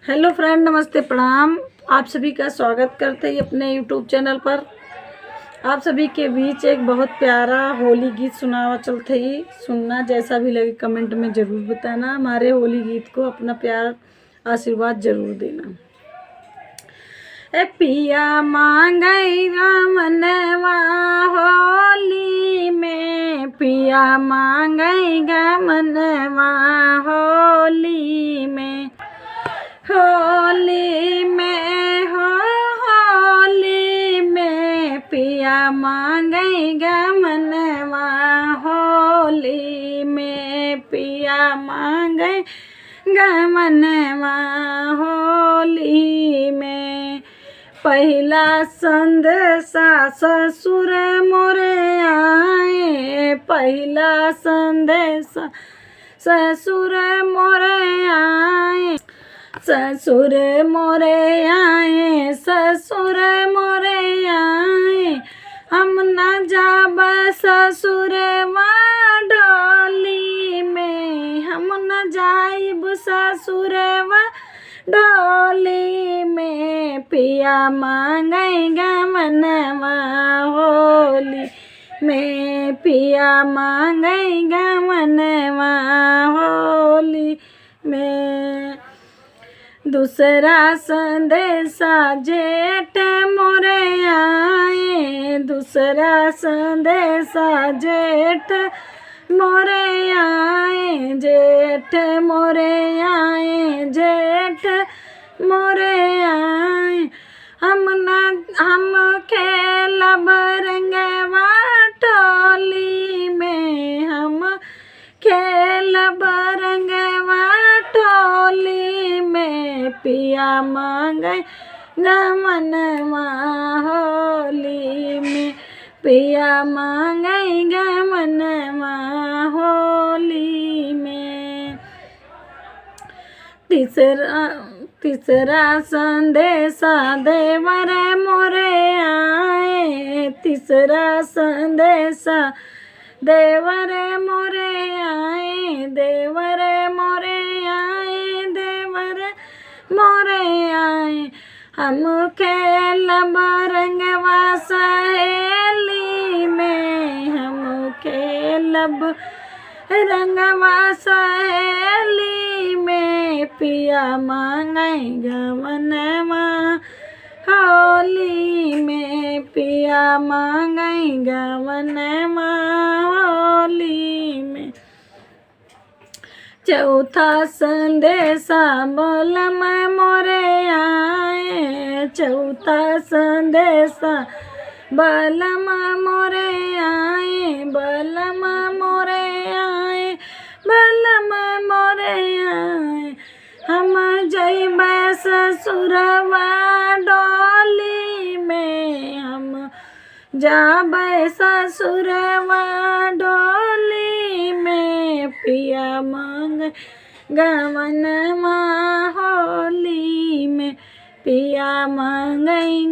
Hello friend, नमस्ते, प्रणाम। आप सभी का स्वागत करते हैं अपने यूट्यूब चैनल पर। आप सभी के बीच एक बहुत प्यारा होली गीत सुनावा चलते ही। सुनना, जैसा भी लगे कमेंट में ज़रूर बताना। हमारे होली गीत को अपना प्यार आशीर्वाद ज़रूर देना। ए पिया मांगई मनवा होली में, पिया मांगई मनवा होली में, होली में हो होली में पिया मांगई मनवा होली में, पिया मांगई मनवा होली में। पहला संदेशा ससुर मोरे आए, पहला संदेशा ससुर मोरे आए, ससुर मोरे आए, ससुर मोरे आए। हम न जाब ससुर डोली में, हम न जाइब ससुर डोली में। पिया मांगई मनवा होली में, पिया मांगई मनवा होली में। दूसरा संदेशा जेठ मोरे आए, दूसरा संदेशा जेठ मोरे आए, जेठ मोरे आए, जेठ मोरे आए। हम खेलब रंगवा टोली में, हम खेलब रंगवा टोली में। पिया मांगई मनवा होली में, पिया मांगई मनवा होली में। तीसरा संदेशा देवर मोरे आए, तीसरा संदेशा देवर मोरे आए, देवर मोरे आए, देवर मोरे आए। हम खेलब रंगवा सहेली में, हम खेलब रंगवा सहेली में। पिया मांगई मनवा होली में, पिया मांगई मनवा होली में। चौथा संदेशा बलम मोरे आए, चौथा संदेशा बलम मोरे आए, बलम मोरे आए, बलम मोरे आए। हम जइब ससुरवा डोली में, हम जाब ससुरवा डोली में। पिया मांगई मनवा होली में, पिया मांगई